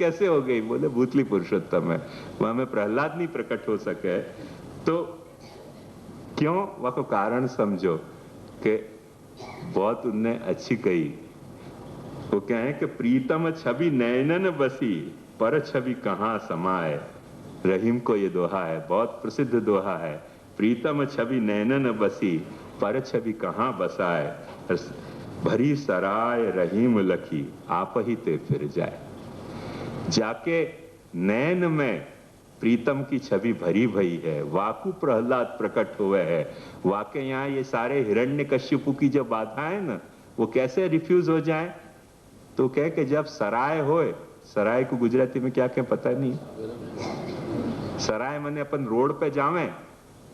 कैसे हो गई? बोले भूतली पुरुषोत्तम है, वहां में प्रहलाद नहीं प्रकट हो सके। तो क्यों? वह को कारण समझो कि बहुत उनने अच्छी कही। वो क्या है कि प्रीतम छवि नैनन बसी, पर छवि कहाँ समाए। रहीम को ये दोहा है, बहुत प्रसिद्ध दोहा है। प्रीतम छवि नैनन बसी, पर छवि कहाँ बसाए। भरी सराय रहीम लखी, आप ही ते फिर जाए। जाके नैन में प्रीतम की छवि भरी भई है, वाकु प्रहलाद प्रकट हुए है। वाके यहाँ ये सारे हिरण्यकश्यपु की जो बाधा है ना, वो कैसे रिफ्यूज हो जाए? तो कह के जब सराय होए, सराय को गुजराती में क्या कहें पता नहीं। सराय माने अपन रोड पे जावे,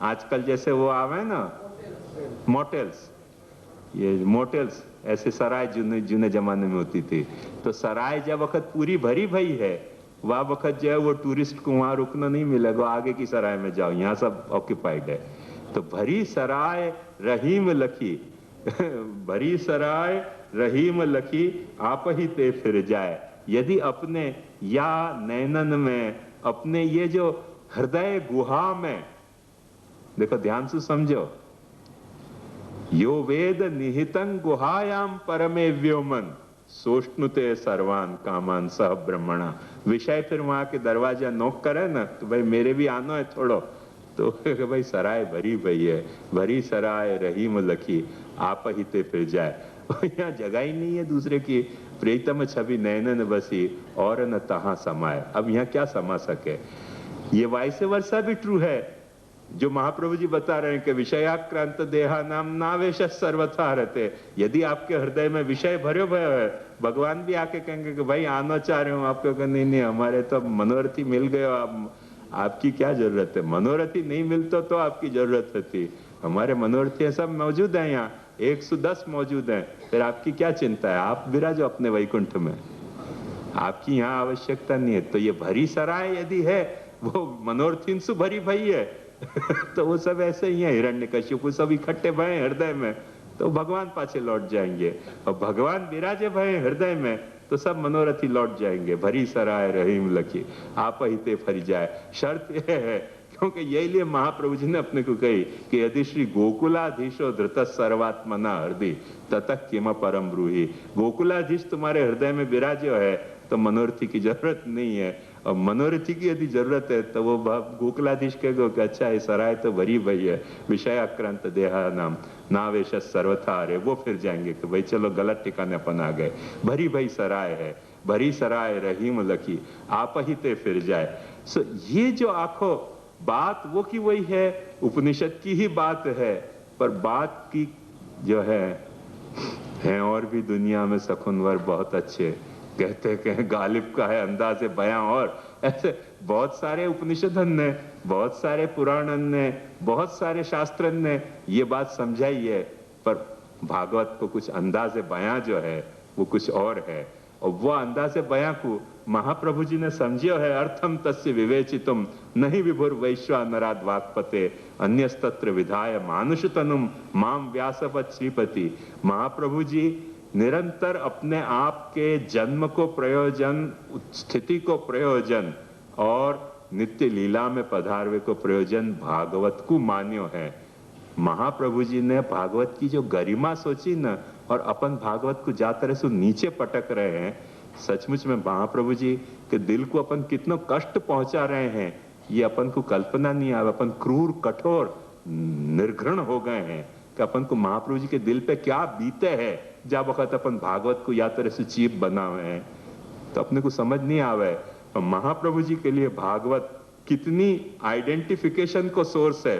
आजकल जैसे वो आवे ना मोटेल्स, ये मोटेल्स ऐसे सराय जुने जमाने में होती थी। तो सराय जब वक्त पूरी भरी भई है, वह वक्त जो है वो टूरिस्ट को वहां रुकना नहीं मिलेगा, आगे की सराय में जाओ, यहाँ सब ऑक्यूपाइड है। तो भरी सराय रहीम लखी भरी सराय रहीम लखी, आप ही ते फिर जाए। यदि अपने या नैनन में, अपने ये जो हृदय गुहा में, देखो ध्यान से समझो, यो वेद निहितं गुहायाम परमे व्योमन, सोष्णुते सर्वान कामान सह ब्रह्मणा। विषय फिर वहां के दरवाजा नोक करे ना, तो भाई मेरे भी आनो है थोड़ो, तो भाई सराय भरी भई है, भरी सराय रहीम लखी, आप ही ते फिर जाए। यहाँ जगह ही नहीं है दूसरे की। प्रीतम छवि नैनन बसी, और न तहां समाये। अब यहाँ क्या समा सके? ये वाइस वर्सा भी ट्रू है, जो महाप्रभु जी बता रहे हैं कि विषयाक्रांत देहा नाम नावेश सर्वथा रहते। यदि आपके हृदय में विषय भरे भयो है, भगवान भी आके कहेंगे कि भाई आना चाह रहे हो, आपको कहेंगे नहीं नहीं, हमारे तो मनोरथी मिल गए, आपकी क्या जरूरत है? मनोरथी नहीं मिलता तो आपकी जरूरत होती। हमारे मनोरथी सब मौजूद है यहाँ, 110 मौजूद हैं, फिर आपकी क्या चिंता है? आप विराजो अपने वैकुंठ में, आपकी यहाँ आवश्यकता नहीं है। तो ये भरी सराय यदि है, वो मनोरथीन से भरी भई है तो वो सब ऐसे ही है, हिरण्यकश्यप सब इकट्ठे भय हृदय में, तो भगवान पाछे लौट जाएंगे। और भगवान विराजे भय हृदय में, तो सब मनोरथी लौट जाएंगे। भरी सराय रहीम लखी, आप ही ते फरी जाए। शर्त यह है, क्योंकि यही लिए महाप्रभु जी ने अपने को कही कि यदि श्री गोकुलाधीशो धृत सर्वात्मना हृदय ततः किम परम ब्रूहि। गोकुलाधीश तुम्हारे हृदय में विराजो है, तो मनोरथी की जरूरत नहीं है। और मनोरथी की यदि जरूरत है, तो वो गोकुलाधीश कहेगा कि अच्छा ये सराय तो भरी भई है, विषयाक्रांत देहा नाम नावेश सर्वथा रे। वो फिर जाएंगे कि भाई चलो गलत ठिकाने अपन आ गए। भरी भई सराय है, भरी सराय रहीम लखी, आप ही ते फिर जाए। सो ये जो आंखों बात वो की वही है, उपनिषद की ही बात है, पर बात की जो है और भी दुनिया में सखुनवर बहुत अच्छे। कहते हैं गालिब का है अंदाज़े बयां, और ऐसे बहुत सारे उपनिषदन ने, बहुत सारे पुराणन ने, बहुत सारे शास्त्रन ने ये बात समझाई है, पर भागवत को कुछ अंदाज़े बयां जो है वो कुछ और है। और वो अंदाज़े बयां को महाप्रभु जी ने समझियो है। अर्थम तस्य विवेचितुम नहीं विभुर वैश्वानराद वाक्पते, अन्यस्तत्र विधाय मानुषतनुम माम व्यासवत श्रीपति। महाप्रभु जी निरंतर अपने आप के जन्म को प्रयोजन, स्थिति को प्रयोजन और नित्य लीला में पधारवे को प्रयोजन भागवत को मान्यो है। महाप्रभु जी ने भागवत की जो गरिमा सोची न, और अपन भागवत को जा तरह से नीचे पटक रहे हैं, सचमुच में महाप्रभु जी के दिल को अपन कितना कष्ट पहुंचा रहे हैं, ये अपन को कल्पना नहीं आवे। अपन क्रूर कठोर निर्घृण हो गए हैं कि अपन को महाप्रभु जी के दिल पे क्या बीते है जब वक्त अपन भागवत को या तरह से चीप बनावे हैं, तो अपने को समझ नहीं आवे। और महाप्रभु जी के लिए भागवत कितनी आइडेंटिफिकेशन को सोर्स है।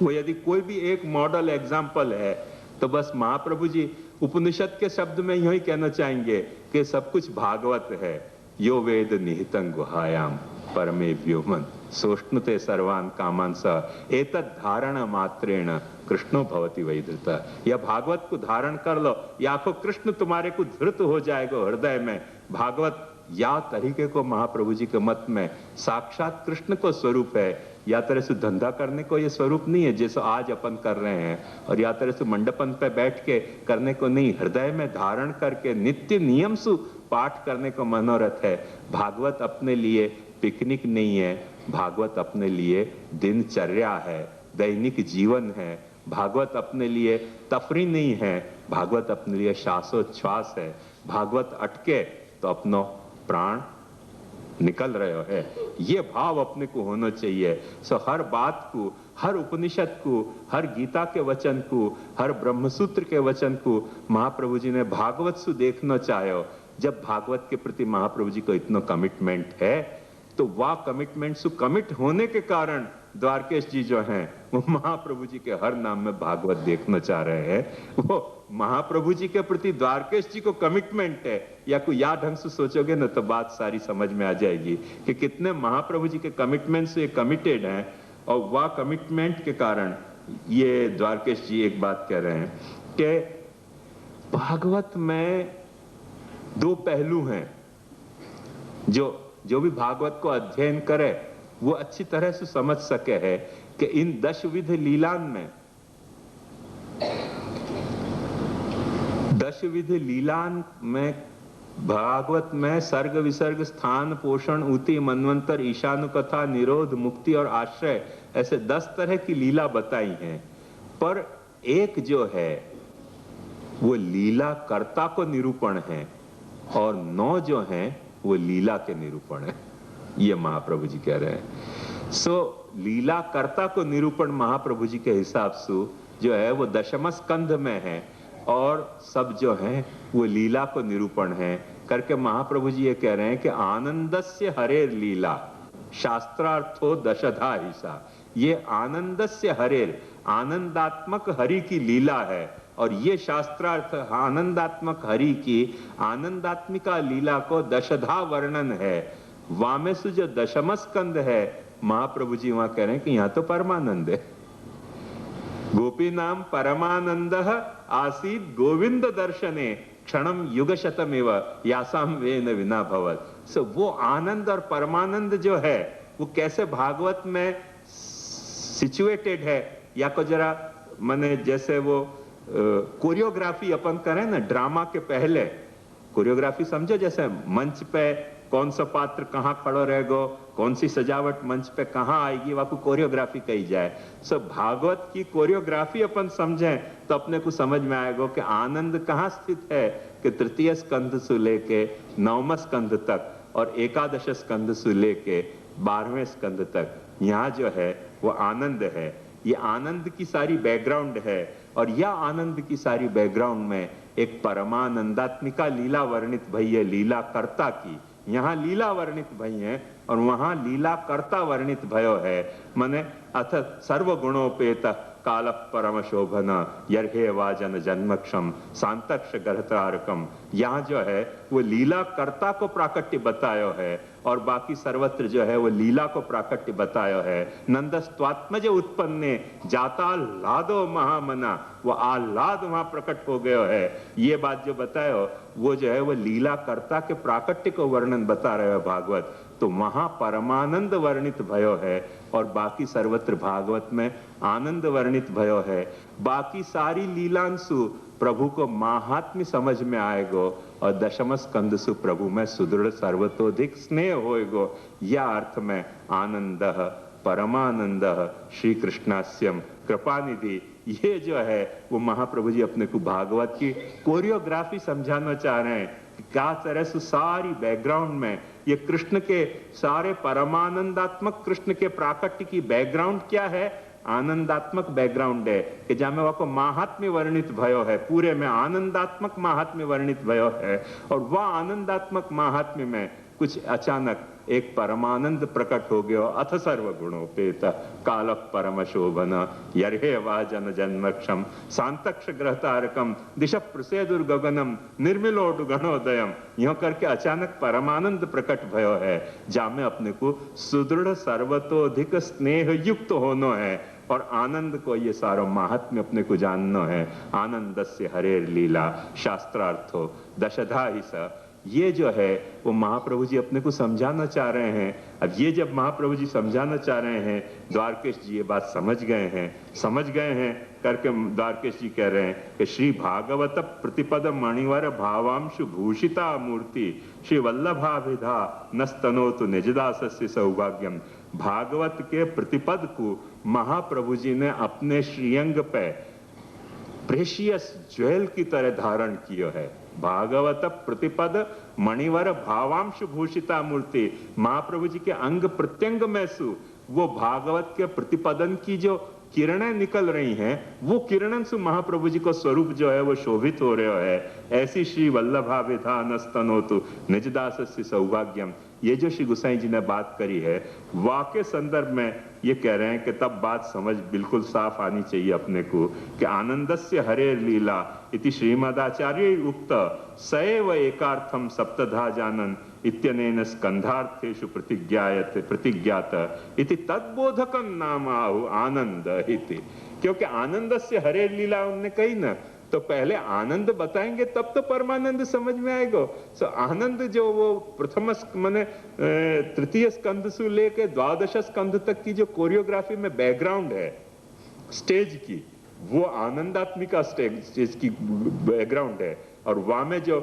वो यदि कोई भी एक मॉडल एग्जाम्पल है, तो बस महाप्रभु जी उपनिषद के शब्द में यही कहना चाहेंगे कि सब कुछ भागवत है। यो वेद निहितं गुहायाम परमे व्योमन, सोष्णुते सर्वान कामान सह एतत् धारण मात्रेण कृष्णो भवति वै धृतः। या भागवत को धारण कर लो, या आखो कृष्ण तुम्हारे को धृत हो जाएगा हृदय में। भागवत या तरीके को महाप्रभु जी के मत में साक्षात कृष्ण को स्वरूप है, या तरह से धंधा करने को ये स्वरूप नहीं है जैसे आज अपन कर रहे हैं, और या तरह से मंडपन पे बैठ के करने को नहीं, हृदय में धारण करके नित्य नियम सु पाठ करने का मनोरथ है। भागवत अपने लिए पिकनिक नहीं है, भागवत अपने लिए दिनचर्या है, दैनिक जीवन है। भागवत अपने लिए तफरी नहीं है, भागवत अपने लिए श्वासोच्छ्वास है। भागवत अटके तो अपनो प्राण निकल रहे है, ये भाव अपने को होना चाहिए। सो हर बात को, हर उपनिषद को, हर गीता के वचन को, हर ब्रह्मसूत्र के वचन को महाप्रभु जी ने भागवत से देखना चाहो। जब भागवत के प्रति महाप्रभु जी को इतना कमिटमेंट है, तो वह कमिटमेंट से कमिट होने के कारण द्वारकेश जी जो हैं वो महाप्रभु जी के हर नाम में भागवत देखना चाह रहे हैं। वो महाप्रभु जी के प्रति द्वारकेश जी को कमिटमेंट है, या कोई या ढंग से सोचोगे ना तो बात सारी समझ में आ जाएगी कि कितने महाप्रभु जी के कमिटमेंट से कमिटेड हैं। और वह कमिटमेंट के कारण ये द्वारकेश जी एक बात कह रहे हैं कि भागवत में दो पहलू हैं। जो भी भागवत को अध्ययन करे वो अच्छी तरह से समझ सके है कि इन 10 विध लीलान में, 10 विध लीलान में भागवत में सर्ग विसर्ग स्थान पोषण ऊति मनवंतर ईशानुकथा निरोध मुक्ति और आश्रय ऐसे 10 तरह की लीला बताई हैं। पर एक जो है वो लीला कर्ता को निरूपण है और 9 जो हैं वो लीला के निरूपण है। ये महाप्रभु जी कह रहे हैं। सो लीला कर्ता को निरूपण महाप्रभु जी के हिसाब से जो है वो दशम स्कंध में है, और सब जो है वो लीला को निरूपण है करके महाप्रभु जी ये कह रहे हैं कि आनंदस्य हरेर लीला शास्त्रार्थो दशधा हिसा। ये आनंदस्य हरेर, आनंदात्मक हरि की लीला है, और ये शास्त्रार्थ आनंदात्मक हरि की आनंदात्मिका लीला को दशधा वर्णन है। वामेसु जो दशम स्कंद है, महाप्रभु जी वहां कह रहे हैं कि यहां तो परमानंद है। गोपी नाम परमानंद आसीत गोविंद दर्शने क्षणम युग शतमेव यासाम वेन विना भवत। सो वो आनंद और परमानंद जो है वो कैसे भागवत में सिचुएटेड है, या को जरा माने जैसे वो कोरियोग्राफी अपन करें ना ड्रामा के पहले, कोरियोग्राफी समझो, जैसे मंच पे कौन सा पात्र कहाँ खड़ो रहेगो, कौन सी सजावट मंच पे कहाँ आएगी, वहां को कोरियोग्राफी कही जाए। सो भागवत की कोरियोग्राफी अपन समझें तो अपने को समझ में आएगा कि आनंद कहाँ स्थित है, कि तृतीय स्कंध से लेके 9वें स्कंध तक और एकादश स्कंध से लेके 12वें स्कंध तक यहाँ जो है वो आनंद है। ये आनंद की सारी बैकग्राउंड है, और यह आनंद की सारी बैकग्राउंड में एक परमानंदात्मिका लीला वर्णित भई है, लीला कर्ता की। यहाँ लीला वर्णित भई है और वहां लीला कर्ता वर्णित भयो है। माने अथ सर्वगुणोपेत काल परम शोभन यर्हे वाजन जन्मक्षम सांतक्ष गर्तारकम। यहाँ जो है वो लीला कर्ता को प्राकट्य बतायो है, और बाकी सर्वत्र जो है वो लीला को प्राकट्य बतायो है। नंदस्त्वात्मज उत्पन्ने जाता लादो महामना, वो आह्लाद वहां प्रकट हो गयो है। ये बात जो बतायो वो जो है वो लीला कर्ता के प्राकट्य को वर्णन बता रहे हो भागवत। तो वहां परमानंद वर्णित भयो है और बाकी सर्वत्र भागवत में आनंद वर्णित भयो है। बाकी सारी लीलांशु प्रभु को माहात्म्य समझ में आएगो, और दशम स्कंद सु प्रभु में सुदृढ़ सर्वतोधिक स्नेह होएगो। या अर्थ में आनंद परमानंद श्री कृष्णास्यम कृपानिधि, ये जो है वो महाप्रभु जी अपने को भागवत की कोरियोग्राफी समझाना चाह रहे हैं। क्या तरह से सारी बैकग्राउंड में ये कृष्ण के सारे परमानंदात्मक कृष्ण के प्राकट्य की बैकग्राउंड क्या है, आनंदात्मक बैकग्राउंड है कि जहां में वह महात्म्य वर्णित भयो है, पूरे में आनंदात्मक महात्म्य वर्णित भयो है। और वह आनंदात्मक महात्म्य में कुछ अचानक एक परमानंद प्रकट हो गयो। अथ सर्वगुणोपेत काल परम शोभन यर्हे वाजन जन्मक्षम सांतक्ष ग्रहतारकम दिश प्रसेदुर्गगनम निर्मिलोड गणोदयम। यो करके अचानक परमानंद प्रकट भयो है, जहां में अपने को सुदृढ़ सर्वतोधिक स्नेह युक्त होनो है, और आनंद को ये सारो महात्म्य अपने को जानना है। आनंदस्य हरेर लीला शास्त्रार्थो दशधा ही स। ये जो है वो महाप्रभु जी अपने को समझाना चाह रहे हैं। अब ये जब महाप्रभु जी समझाना चाह रहे हैं, द्वारकेश जी ये बात समझ गए हैं करके द्वारकेश जी कह रहे हैं कि श्री भागवत प्रतिपद मणिवर भावांशु भूषिता मूर्ति श्री वल्लभाभिधा नस्तनोतु निजदासस्य सौभाग्यम। भागवत के प्रतिपद को महाप्रभु जी ने अपने श्रीअंग पे प्रेशियस ज्वेल की तरह धारण किया है। भागवत प्रतिपद मणिवर भावांश भूषिता मूर्ति, महाप्रभु जी के अंग प्रत्यंग में सु वो भागवत के प्रतिपदन की जो किरणें निकल रही हैं, वो किरणन से महाप्रभु जी को स्वरूप जो है वो शोभित हो रहा है। ऐसी श्री वल्लभाभिधा नस्तनोतु निजदासस्य सौभाग्यम, ये जो श्री गोसाई जी ने बात करी है, वाक्य संदर्भ में ये कह रहे हैं कि तब बात समझ बिल्कुल साफ आनी चाहिए अपने को कि आनंदस्य हरे लीला इति श्रीमदाचार्य उक्त सएव एकार्थम सप्तधा जानन इत्यनेन स्कंधार्थेषु प्रतिज्ञात इति तद्बोधकं नाम आहु आनंद इति। क्योंकि आनंदस्य हरे लीला उन्होंने कही ना, तो पहले आनंद बताएंगे तब तो परमानंद समझ में आएगा। सो आनंद जो वो प्रथम माने तृतीय स्कंद से लेके द्वादश स्कंद तक की जो कोरियोग्राफी में बैकग्राउंड है स्टेज की, वो आनंदात्मिका स्टेज की बैकग्राउंड है। और वहां में जो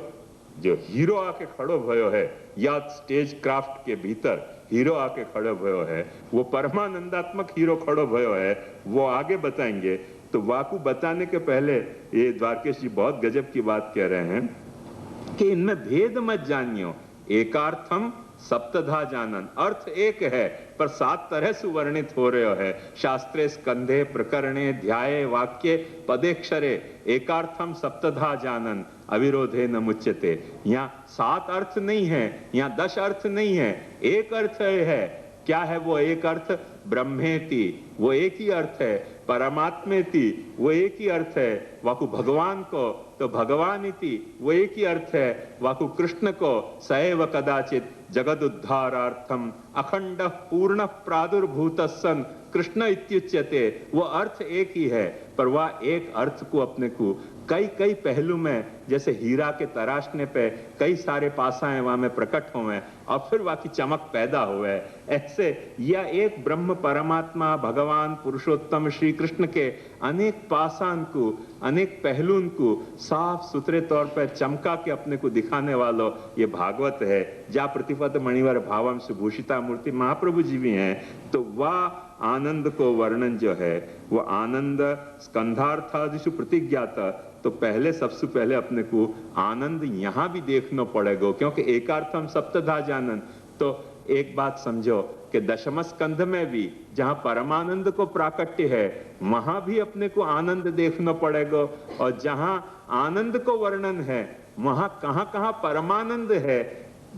हीरो आके खड़ो भयो है, या स्टेज क्राफ्ट के भीतर हीरो आके खड़ो भयो है, वो परमानंदात्मक हीरो खड़ो भयो है, वो आगे बताएंगे। तो वाकु बताने के पहले ये द्वारकेश जी बहुत गजब की बात कह रहे हैं कि इनमें भेद मत जानियो, एकार्थम सप्तधा जानन, अर्थ एक है पर 7 तरह से वर्णित हो रहे है। शास्त्रे स्कंधे प्रकरणे ध्याये वाक्य पदेक्षरे एकार्थम सप्तधा जानन अविरोधे न मुच्यते। यहाँ 7 अर्थ नहीं है, यहाँ 10 अर्थ नहीं है, एक अर्थ है। क्या है वो एक अर्थ? ब्रह्मेति, वो एक ही अर्थ है। परमात्मेति, वो एक ही अर्थ है। वाकु भगवान को तो भगवान इति, वो एक ही अर्थ है। वाकु कृष्ण को सएव कदाचित जगद उद्धारार्थम अखंड पूर्ण प्रादुर्भूत सन कृष्ण इत्युच्यते, वो अर्थ एक ही है। पर वह एक अर्थ को अपने को कई कई पहलू में, जैसे हीरा के तराशने पे कई सारे पासाएं वहां में प्रकट हुए और फिर वहां की चमक पैदा हुए, ऐसे यह एक ब्रह्म परमात्मा भगवान पुरुषोत्तम श्री कृष्ण के अनेक पासान को, अनेक पहलुओं को साफ सुथरे तौर पर चमका के अपने को दिखाने वालों ये भागवत है। जा प्रतिपद मणिवर भावम सुभूषिता मूर्ति महाप्रभु जी भी हैं। तो वह आनंद को वर्णन जो है वो आनंद स्कंधार्थादिषु प्रतिज्ञात, तो पहले सबसे पहले अपने को आनंद यहां भी देखना पड़ेगा, क्योंकि एकार्थम सप्तधा जानन। तो एक बात समझो कि दशम स्कंध में भी जहां परमानंद को प्राकट्य है, वहां भी अपने को आनंद देखना पड़ेगा, और जहां आनंद को वर्णन है वहां कहां कहां परमानंद है।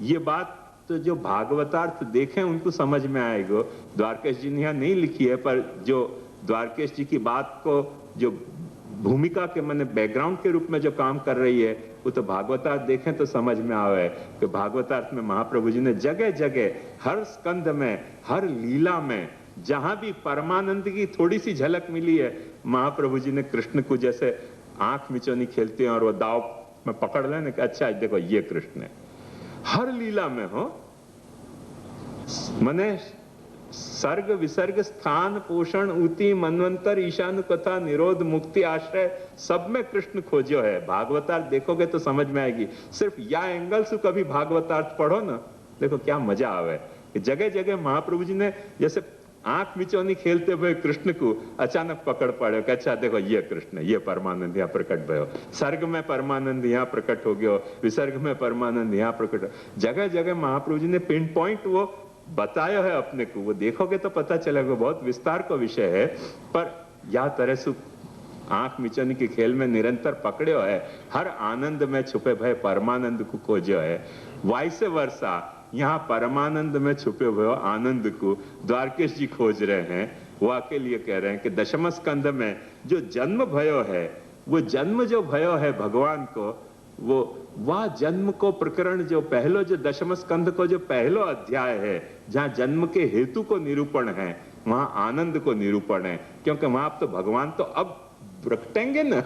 ये बात तो जो भागवतार्थ देखें उनको समझ में आएगा। द्वारकेश जी ने यहाँ नहीं लिखी है, पर जो द्वारकेश जी की बात को जो भूमिका के मैंने बैकग्राउंड के रूप में जो काम कर रही है, वो तो भागवतार्थ देखें तो समझ में आवे कि भागवतार्थ में महाप्रभु जी ने जगह जगह हर स्कंद में, हर लीला में जहां भी परमानंद की थोड़ी सी झलक मिली है, महाप्रभु जी ने कृष्ण को जैसे आंख मिचौनी खेलते हैं और वो दाव में पकड़ लेने कि अच्छा देखो ये कृष्ण है। हर लीला में हो मने सर्ग विसर्ग स्थान पोषण ऊती मनवंतर ईशान कथा निरोध मुक्ति आश्रय सब में कृष्ण खोजो है। भागवतार्थ देखोगे तो समझ में आएगी। सिर्फ या एंगल से कभी भागवतार्थ पढ़ो ना, देखो क्या मजा आवे। जगह जगह महाप्रभु जी ने जैसे आंख मिचौनी खेलते हुए कृष्ण को अचानक पकड़ पड़े कि अच्छा देखो ये कृष्ण, ये परमानंद यहाँ प्रकट भयो, सर्ग में परमानंद यहाँ प्रकट हो गया, विसर्ग में परमानंद यहाँ प्रकट। जगह जगह महाप्रभु जी ने पिन पॉइंट वो बताया है अपने को, वो देखोगे तो पता चलेगा। बहुत विस्तार का विषय है, पर यह तरह से आंख मिचौनी के खेल में निरंतर पकड़े है, हर आनंद में छुपे भय परमानंद को खोजो है। वाइस वर्षा यहाँ परमानंद में छुपे हुए आनंद को द्वारकेश जी खोज रहे हैं। वो के लिए कह रहे हैं कि दशम स्कंद में जो जन्म भयो है, वो जन्म जो भयो है भगवान को, वो वह जन्म को प्रकरण जो पहलो, जो दशम स्कंद को जो पहलो अध्याय है, जहाँ जन्म के हेतु को निरूपण है, वहां आनंद को निरूपण है। क्योंकि वहां तो भगवान तो अब प्रकटेंगे ना,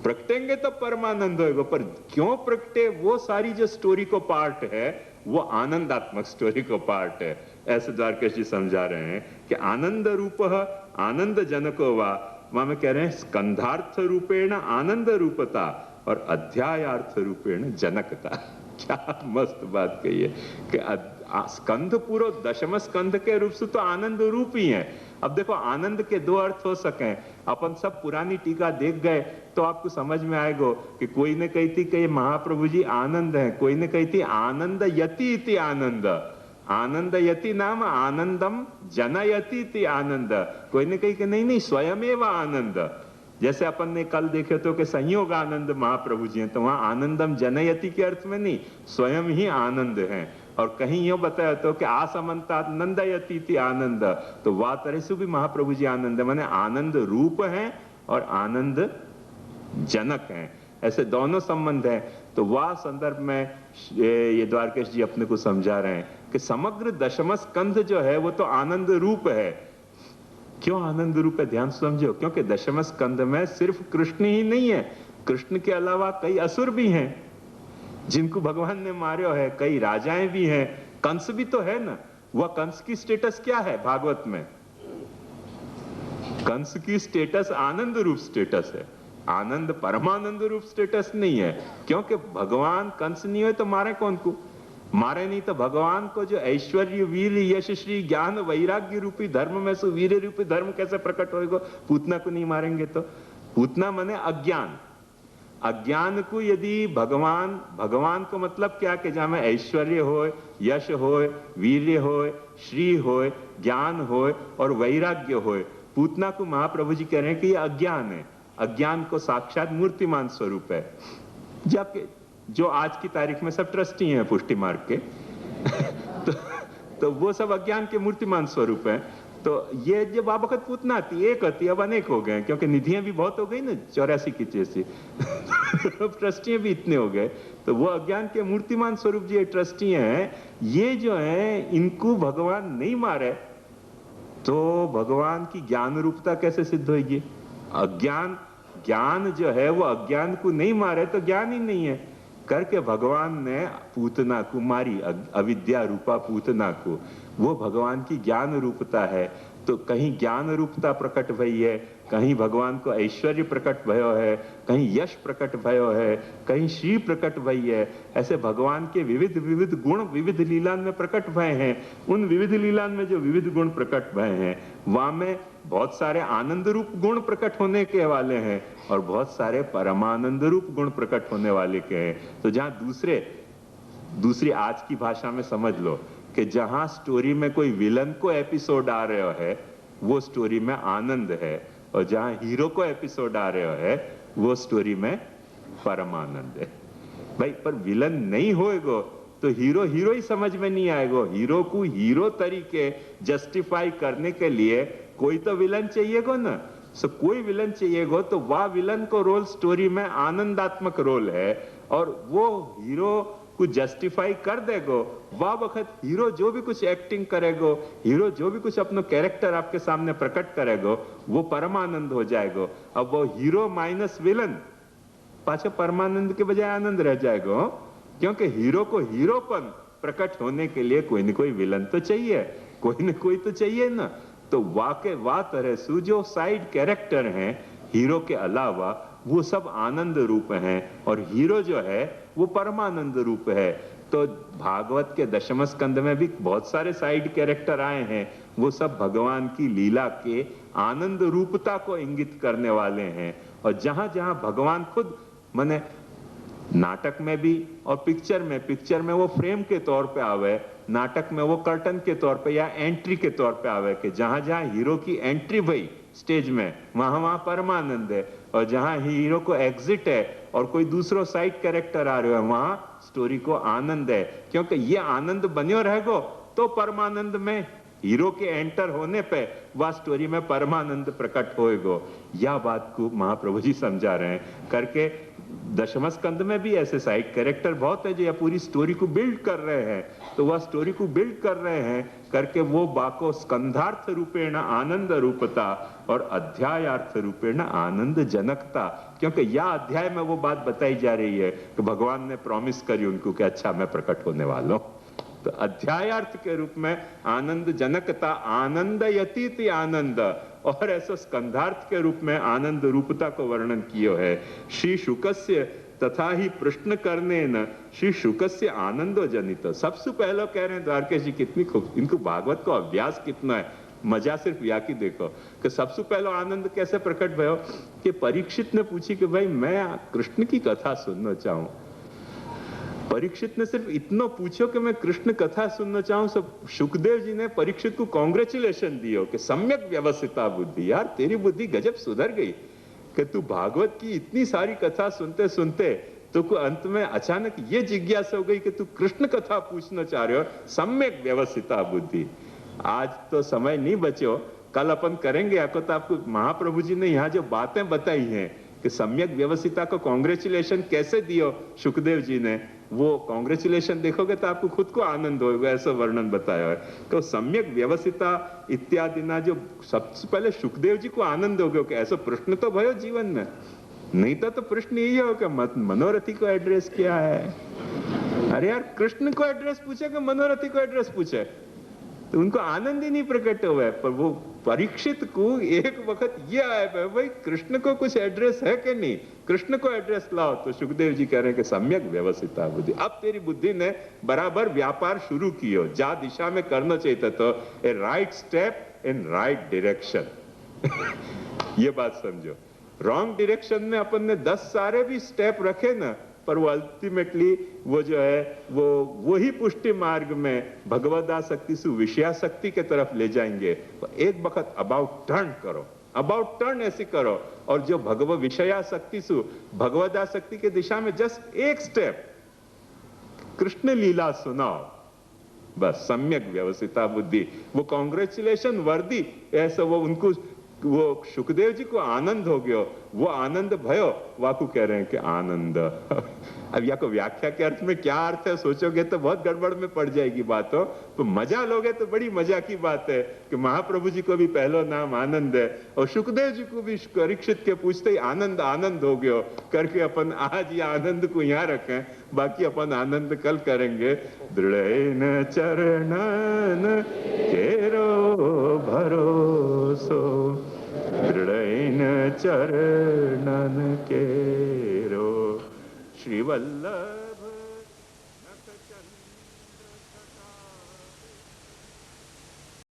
प्रगटेंगे तो परमानंद होएगा, पर क्यों प्रगटे वो सारी जो स्टोरी को पार्ट है वो आनंदात्मक स्टोरी को पार्ट है। ऐसे द्वारकेश जी समझा रहे हैं कि आनंद रूप आनंद जनको वा, वहां में कह रहे हैं स्कंधार्थ रूपेण आनंद रूपता और अध्यायार्थ रूपेण जनकता। क्या मस्त बात कही है कि स्कंध पूरा दशम स्कंध के रूप से तो आनंद रूप ही है। अब देखो आनंद के दो अर्थ हो सके, अपन सब पुरानी टीका देख गए तो आपको समझ में आएगा कि कोई ने कही थी कि ये महाप्रभु जी आनंद है, कोई ने कही थी आनंद यति इति आनंद, आनंद यति नाम आनंदम जनयति इति आनंद, कोई ने कही कि नहीं नहीं स्वयमेव आनंद। जैसे अपन ने कल देखे तो कि संयोग आनंद महाप्रभु जी हैं, तो वहां आनंदम जनयति के अर्थ में नहीं, स्वयं ही आनंद है। और कहीं यो बताया तो कि आसमंतात नंदयति इति आनंद, तो वह तरह से भी महाप्रभु जी आनंद है, माने आनंद रूप है और आनंद जनक है, ऐसे दोनों संबंध है। तो वह संदर्भ में ये द्वारकेश जी अपने को समझा रहे हैं कि समग्र दशम स्कंध जो है वो तो आनंद रूप है। क्यों आनंद रूप है, ध्यान समझो, क्योंकि दशम स्कंध में सिर्फ कृष्ण ही नहीं है, कृष्ण के अलावा कई असुर भी हैं जिनको भगवान ने मारो है, कई राजाएं भी हैं, कंस भी तो है ना। वह कंस की स्टेटस क्या है भागवत में, कंस की स्टेटस आनंद रूप स्टेटस है, आनंद परमानंद रूप स्टेटस नहीं है। क्योंकि भगवान कंस नहीं हो तो मारे कौन को, मारे नहीं तो भगवान को जो ऐश्वर्य वीर यश श्री ज्ञान वैराग्य रूपी धर्म में से वीर रूपी धर्म कैसे प्रकट होएगा, पूतना को नहीं मारेंगे तो। पूतना माने अज्ञान, अज्ञान को यदि भगवान को मतलब क्या कि जहां में ऐश्वर्य हो, यश हो, वीर्य हो, श्री हो, ज्ञान हो और वैराग्य हो, पूतना को महाप्रभु जी कह रहे हैं कि ये अज्ञान है, अज्ञान को साक्षात मूर्तिमान स्वरूप है। जबकि जो आज की तारीख में सब ट्रस्टी हैं पुष्टि मार्ग के तो वो सब अज्ञान के मूर्तिमान स्वरूप हैं। तो ये जब आप वक्त पूतना थी एक थी, अब अनेक हो गए क्योंकि निधियां भी बहुत हो गई ना 84 की जैसी ट्रस्टियां भी इतने हो गए। तो वो अज्ञान के मूर्तिमान स्वरूप जो ट्रस्टी हैं, ये जो है इनको भगवान नहीं मारे तो भगवान की ज्ञान रूपता कैसे सिद्ध होगी। अज्ञान ज्ञान जो है वो अज्ञान को नहीं मारे तो ज्ञान ही नहीं है। करके भगवान ने पूतना को मारी, अविद्या रूपा पूतना को, वो भगवान की ज्ञान रूपता है। तो कहीं ज्ञान रूपता प्रकट भई है, कहीं भगवान को ऐश्वर्य प्रकट भयो है, कहीं यश प्रकट भयो है, कहीं श्री प्रकट भई है। ऐसे भगवान के विविध विविध गुण विविध लीलान में प्रकट भय हैं। उन विविध लीलान में जो विविध गुण प्रकट भय हैं, वहां में बहुत सारे आनंद रूप गुण प्रकट होने के वाले हैं और बहुत सारे परमानंद रूप गुण प्रकट होने वाले के हैं। तो जहां दूसरी आज की भाषा में समझ लो कि जहां स्टोरी में कोई विलन को एपिसोड आ रहा है वो स्टोरी में आनंद है, और जहां हीरो को एपिसोड आ रहा है वो स्टोरी में परमानंद है। भाई पर विलन नहीं होएगा तो हीरो ही समझ में नहीं आएगा। हीरो को हीरो तरीके जस्टिफाई करने के लिए कोई तो विलन चाहिएगा ना। सो कोई विलन चाहिएगा तो वह विलन को रोल स्टोरी में आनंदात्मक रोल है और वो हीरो को जस्टिफाई कर देगो। वह वक्त हीरो जो भी कुछ एक्टिंग करेगो, हीरो जो भी कुछ अपना कैरेक्टर आपके सामने प्रकट करेगो, वो परमानंद हो जाएगो। अब वो हीरो माइनस विलन पाछे परमानंद के बजाय आनंद रह जाएगा, क्योंकि हीरो को हीरोपन प्रकट होने के लिए कोई न कोई विलन तो चाहिए, कोई न कोई तो चाहिए ना। तो वाह तरह से जो साइड कैरेक्टर हैं हीरो के अलावा वो सब आनंद रूप हैं और हीरो जो है वो परमानंद रूप है। तो भागवत के दशम स्कंद में भी बहुत सारे साइड कैरेक्टर आए हैं, वो सब भगवान की लीला के आनंद रूपता को इंगित करने वाले हैं। और जहां जहां भगवान खुद माने नाटक में भी और पिक्चर में वो फ्रेम के तौर पे आवे, नाटक में वो कर्टन के तौर पे या एंट्री के तौर पे आवे कि जहां जहां हीरो की एंट्री भई स्टेज में वहां परमानंद है, और जहां हीरो को एग्जिट है और कोई दूसरो साइड कैरेक्टर आ रहा है वहां स्टोरी को आनंद है। क्योंकि ये आनंद बन्यो रहेगो तो परमानंद में हीरो के एंटर होने पे वह स्टोरी में परमानंद प्रकट होएगो। यह बात को महाप्रभु जी समझा रहे हैं। करके दशम स्कंद में भी ऐसे साइड कैरेक्टर बहुत है जो यह पूरी स्टोरी को बिल्ड कर रहे हैं, तो वह स्टोरी को बिल्ड कर रहे हैं करके वो बाको स्कंधार्थ रूपेण आनंद रूपता और अध्यायार्थ रूपेण आनंद जनकता, क्योंकि यह अध्याय में वो बात बताई जा रही है कि भगवान ने प्रॉमिस करी उनको कि अच्छा मैं प्रकट होने वाला हूं, तो अध्यायार्थ के रूप में आनंद जनकता, आनंद यतीति आनंद, और ऐसा स्कंधार्थ के रूप में आनंद रूपता को वर्णन किया है। श्री शुकस्य तथा ही प्रश्न करने न श्री शुकस्य आनंदो जनित। सबसे पहले कह रहे हैं द्वारकेश जी कितनी खूब, इनको भागवत को अभ्यास कितना है, मजा सिर्फ या की देखो कि सबसे पहले आनंद कैसे प्रकट भयो कि परीक्षित ने पूछी कि भाई मैं कृष्ण की कथा सुनना चाहूं। परीक्षित ने सिर्फ इतना पूछो कि मैं कृष्ण कथा सुनना चाहूं, सब सुखदेव जी ने परीक्षित को कांग्रेचुलेशन दियो कि सम्यक व्यवस्थिता बुद्धि, यार तेरी बुद्धि गजब सुधर गई कि तू भागवत की इतनी सारी कथा सुनते सुनते तो को अंत में अचानक ये जिज्ञासा हो गई कि तू कृष्ण कथा पूछना चाह रहे हो, सम्यक व्यवस्थिता बुद्धि। आज तो समय नहीं बचो, कल अपन करेंगे आपको, तो आपको महाप्रभु जी ने यहाँ जो बातें बताई हैं कि सम्यक व्यवस्थिता को कांग्रेचुलेशन कैसे दियो सुखदेव जी ने, वो कांग्रेचुलेशन देखोगे तो आपको खुद को आनंद होगा, ऐसा वर्णन बताया है। तो सम्यक व्यवस्थिता इत्यादि ना जो सबसे पहले सुखदेव जी को आनंद हो गया कि ऐसा प्रश्न तो भयो जीवन में, नहीं तो प्रश्न यही हो कि मनोरथी को एड्रेस किया है। अरे यार कृष्ण को एड्रेस पूछे कि मनोरथी को एड्रेस पूछे, तो उनको आनंद ही नहीं प्रकट हुआ है। पर वो परीक्षित को एक वक्त ये आया भाई कृष्ण को कुछ एड्रेस है कि नहीं, कृष्ण को एड्रेस लाओ, तो सुखदेव जी कह रहे हैं कि सम्यक व्यवस्थिता बुद्धि, अब तेरी बुद्धि ने बराबर व्यापार शुरू कियो, जा दिशा में करना चाहिए तो a right step in right direction. ये बात समझो, रॉन्ग डायरेक्शन में अपन ने 10 सारे भी स्टेप रखे ना, पर वो अल्टीमेटली वो जो है वो वही पुष्टि मार्ग में भगवदासक्ति से विषयाशक्ति के तरफ ले जाएंगे। तो एक वक्त अबाउट टर्न करो, अबाउट टर्न ऐसी करो, और जो भगवत विषयाशक्ति से भगवदासक्ति के दिशा में जस्ट एक स्टेप कृष्ण लीला सुनाओ, बस सम्यक व्यवस्थिता बुद्धि। वो कांग्रेचुलेशन वर्दी ऐसा वो उनको, वो सुखदेव जी को आनंद हो गयो, वो आनंद भयो, वाकू कह रहे हैं कि आनंद। अब या को व्याख्या के अर्थ में क्या अर्थ है सोचोगे तो बहुत गड़बड़ में पड़ जाएगी बातों, तो मजा लोगे तो बड़ी मजा की बात है कि महाप्रभु जी को भी पहला नाम आनंद है और सुखदेव जी को भी परीक्षित के पूछते ही आनंद आनंद हो गयो करके अपन आज ये आनंद को यहाँ रखें, बाकी अपन आनंद कल करेंगे। दृढ़ चरणन केरो भरोसो, दृढ़ चरणन केरो श्री वल्लभ।